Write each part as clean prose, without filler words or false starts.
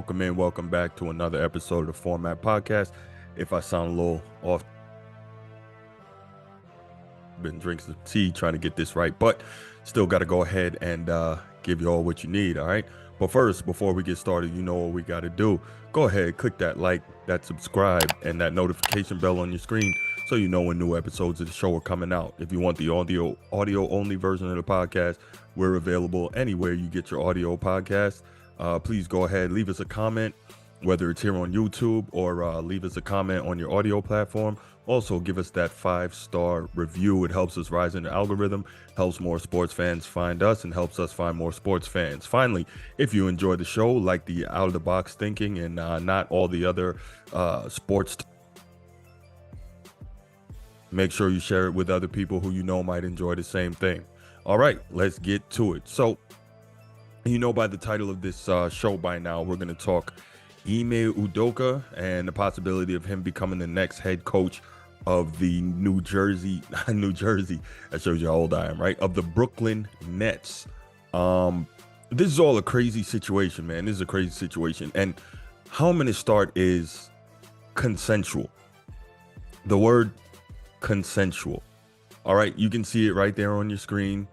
welcome in, welcome back to another episode of the Format Podcast. If I sound a little off, been drinking some tea trying to get this right, but still got to go ahead and give you all what you need, all right? But first, before we get started, you know what we got to do. Go ahead, click that like, that subscribe, and that notification bell on your screen so you know when new episodes of the show are coming out. If you want the audio-only version of the podcast, we're available anywhere you get your audio podcast. Please go ahead, leave us a comment, whether it's here on YouTube or leave us a comment on your audio platform. Also, give us that 5-star review. It helps us rise in the algorithm, helps more sports fans find us, and helps us find more sports fans. Finally, if you enjoy the show, like the out-of-the-box thinking and not all the other sports, make sure you share it with other people who you know might enjoy the same thing. All right, let's get to it. So, you know by the title of this show by now, we're going to talk Ime Udoka and the possibility of him becoming the next head coach of the New Jersey, that shows you how old I am, right? Of the Brooklyn Nets. This is all a crazy situation, man. This is a crazy situation. And how I'm going to start is consensual. The word consensual. All right, you can see it right there on your screen.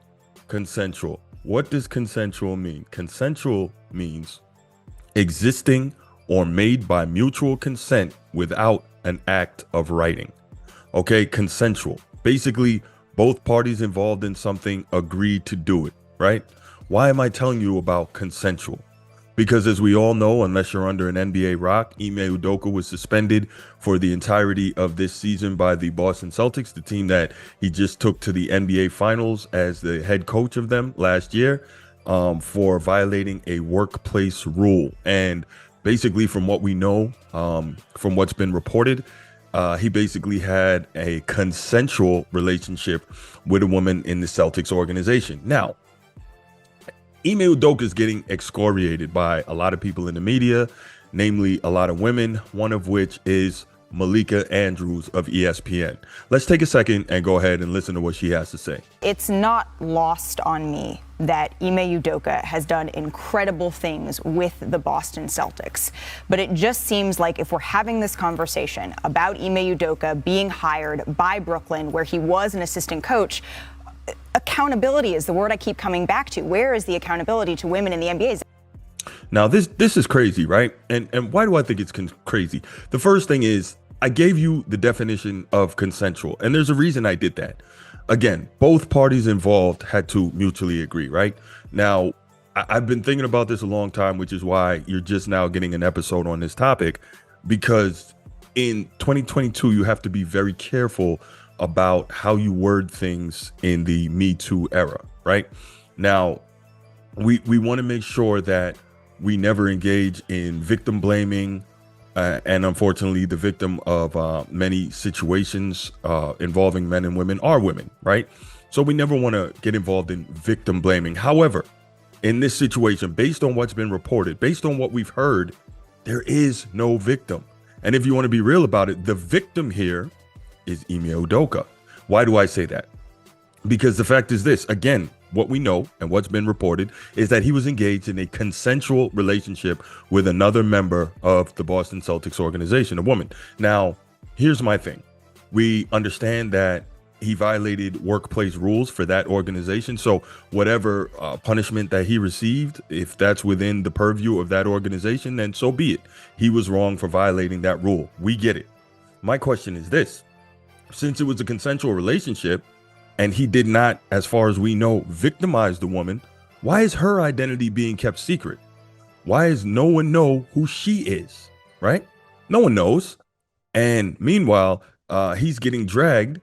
Consensual. What does consensual mean? Consensual means existing or made by mutual consent without an act of writing. Okay, consensual. Basically, both parties involved in something agreed to do it, right? Why am I telling you about consensual? Because as we all know, unless you're under an NBA rock, Ime Udoka was suspended for the entirety of this season by the Boston Celtics, the team that he just took to the NBA Finals as the head coach of them last year, for violating a workplace rule. And basically, from what we know, from what's been reported, he basically had a consensual relationship with a woman in the Celtics organization. Now, Ime Udoka is getting excoriated by a lot of people in the media, namely a lot of women, one of which is Malika Andrews of ESPN. Let's take a second and go ahead and listen to what she has to say. It's not lost on me that Ime Udoka has done incredible things with the Boston Celtics. But it just seems like if we're having this conversation about Ime Udoka being hired by Brooklyn, where he was an assistant coach, accountability is the word I keep coming back to. Where is the accountability to women in the NBA? Now, this is crazy, right? And why do I think it's crazy? The first thing is I gave you the definition of consensual, and there's a reason I did that. Again, both parties involved had to mutually agree, right? Now, I've been thinking about this a long time, which is why you're just now getting an episode on this topic, because in 2022, you have to be very careful about how you word things in the Me Too era, right? Now, we want to make sure that we never engage in victim blaming, and unfortunately, the victim of many situations involving men and women are women, right? So we never want to get involved in victim blaming. However, in this situation, based on what's been reported, based on what we've heard, there is no victim. And if you want to be real about it, the victim here is Ime Udoka. Why do I say that? Because the fact is this, again, what we know and what's been reported is that he was engaged in a consensual relationship with another member of the Boston Celtics organization, a woman. Now, here's my thing. We understand that he violated workplace rules for that organization. So whatever punishment that he received, if that's within the purview of that organization, then so be it. He was wrong for violating that rule. We get it. My question is this. Since it was a consensual relationship and he did not, as far as we know, victimize the woman, why is her identity being kept secret? Why does no one know who she is, right? No one knows. And meanwhile, he's getting dragged,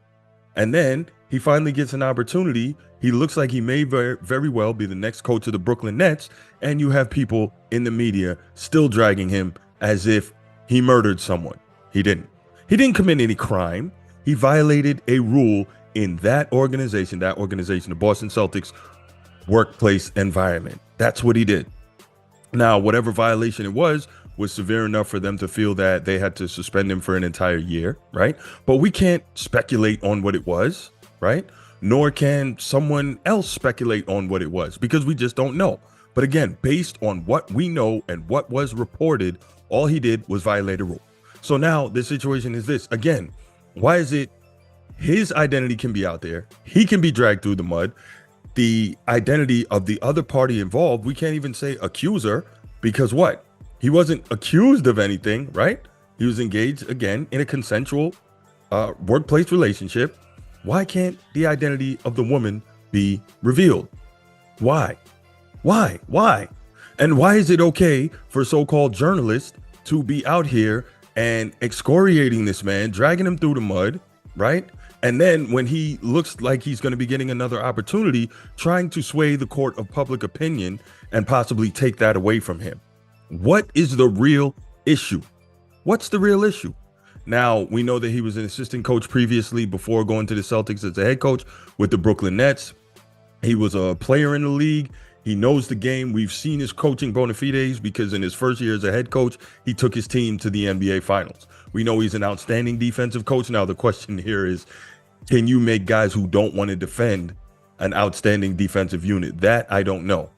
and then he finally gets an opportunity. He looks like he may very well be the next coach of the Brooklyn Nets, and you have people in the media still dragging him as if he murdered someone. He didn't. He didn't commit any crime. He violated a rule in that organization, the Boston Celtics workplace environment. That's what he did. Now, whatever violation it was severe enough for them to feel that they had to suspend him for an entire year, right? But we can't speculate on what it was, right? Nor can someone else speculate on what it was, because we just don't know. But again, based on what we know and what was reported, all he did was violate a rule. So now the situation is this. Again, why is it his identity can be out there? He can be dragged through the mud. The identity of the other party involved, we can't even say accuser, because what? He wasn't accused of anything, right? He was engaged, again, in a consensual workplace relationship. Why can't the identity of the woman be revealed? Why? And why is it okay for so-called journalists to be out here and excoriating this man, dragging him through the mud, right? And then when he looks like he's going to be getting another opportunity, trying to sway the court of public opinion and possibly take that away from him? What is the real issue? What's the real issue? Now, we know that he was an assistant coach previously before going to the Celtics as a head coach with the Brooklyn Nets. He was a player in the league. He knows the game. We've seen his coaching bona fides because in his first year as a head coach, he took his team to the NBA Finals. We know he's an outstanding defensive coach. Now, the question here is, can you make guys who don't want to defend an outstanding defensive unit? That I don't know.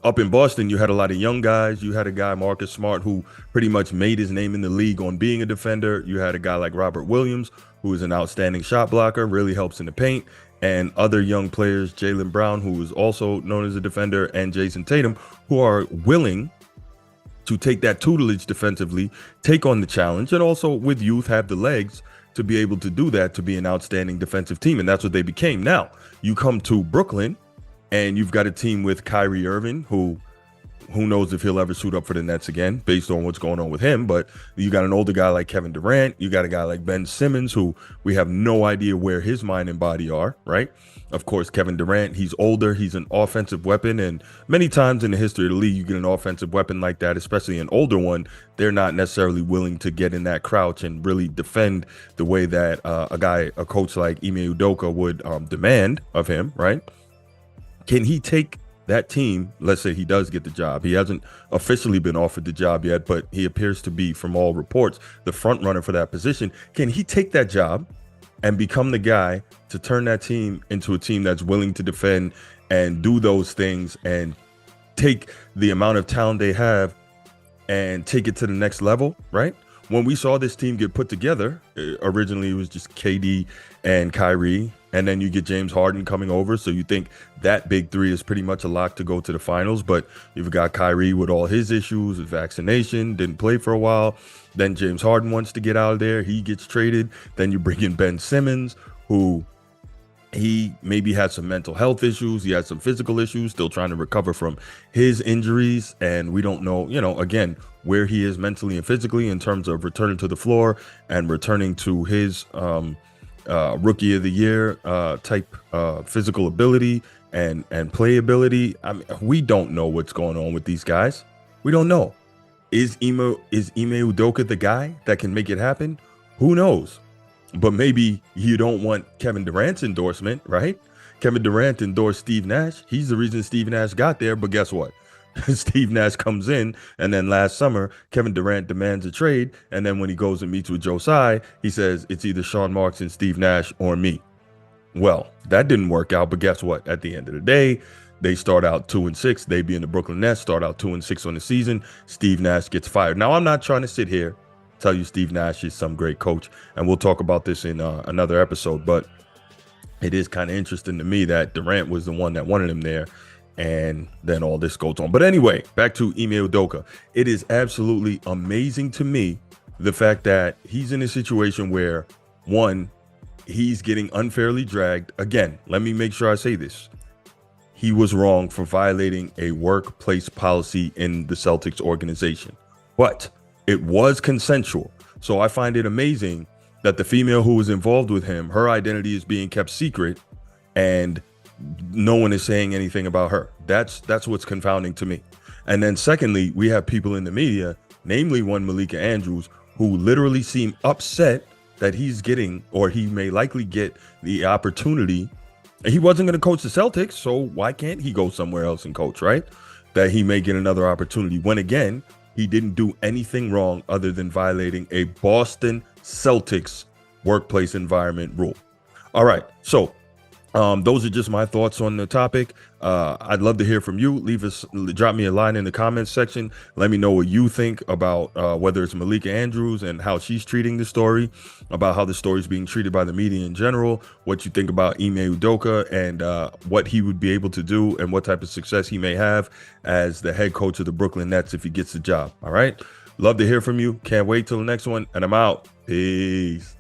Up in Boston, you had a lot of young guys. You had a guy, Marcus Smart, who pretty much made his name in the league on being a defender. You had a guy like Robert Williams, who is an outstanding shot blocker, really helps in the paint. And other young players, Jaylen Brown, who is also known as a defender, and Jason Tatum, who are willing to take that tutelage defensively, take on the challenge, and also with youth have the legs to be able to do that, to be an outstanding defensive team. And that's what they became. Now, you come to Brooklyn, and you've got a team with Kyrie Irving, who knows if he'll ever suit up for the Nets again, based on what's going on with him. But you got an older guy like Kevin Durant. You got a guy like Ben Simmons, who we have no idea where his mind and body are, right? Of course, Kevin Durant, he's older. He's an offensive weapon. And many times in the history of the league, you get an offensive weapon like that, especially an older one. They're not necessarily willing to get in that crouch and really defend the way that a coach like Ime Udoka would demand of him, right? Can he take that team? Let's say he does get the job. He hasn't officially been offered the job yet, but he appears to be, from all reports, the front runner for that position. Can he take that job and become the guy to turn that team into a team that's willing to defend and do those things and take the amount of talent they have and take it to the next level, right? When we saw this team get put together, originally it was just KD and Kyrie, and then you get James Harden coming over. So you think that big three is pretty much a lock to go to the finals. But you've got Kyrie with all his issues with vaccination, didn't play for a while. Then James Harden wants to get out of there. He gets traded. Then you bring in Ben Simmons, who he maybe had some mental health issues. He had some physical issues, still trying to recover from his injuries. And we don't know, again, where he is mentally and physically in terms of returning to the floor and returning to his rookie of the year type physical ability and playability. I mean, we don't know what's going on with these guys. We don't know. Is Ime Udoka the guy that can make it happen? Who knows? But maybe you don't want Kevin Durant's endorsement, right? Kevin Durant endorsed Steve Nash. He's the reason Steve Nash got there. But guess what? Steve Nash comes in, and then last summer, Kevin Durant demands a trade. And then when he goes and meets with Joe Tsai, he says, it's either Sean Marks and Steve Nash or me. Well, that didn't work out. But guess what? At the end of the day, they start out 2-6. They being the Brooklyn Nets start out 2-6 on the season. Steve Nash gets fired. Now, I'm not trying to sit here tell you Steve Nash is some great coach, and we'll talk about this in another episode. But it is kind of interesting to me that Durant was the one that wanted him there, and then all this goes on. But anyway, back to Ime Udoka. It is absolutely amazing to me the fact that he's in a situation where, one, he's getting unfairly dragged. Again, let me make sure I say this. He was wrong for violating a workplace policy in the Celtics organization, but it was consensual. So I find it amazing that the female who was involved with him, her identity is being kept secret and no one is saying anything about her. That's what's confounding to me. And then secondly, we have people in the media, namely one Malika Andrews, who literally seem upset that he's getting, or he may likely get, the opportunity. And he wasn't going to coach the Celtics, so why can't he go somewhere else and coach, right? That he may get another opportunity when, again, he didn't do anything wrong other than violating a Boston Celtics workplace environment rule. All right, so Those are just my thoughts on the topic. I'd love to hear from you. Drop me a line in the comments section. Let me know what you think about whether it's Malika Andrews and how she's treating the story, about how the story is being treated by the media in general, what you think about Ime Udoka and what he would be able to do and what type of success he may have as the head coach of the Brooklyn Nets if he gets the job. All right. Love to hear from you. Can't wait till the next one. And I'm out. Peace.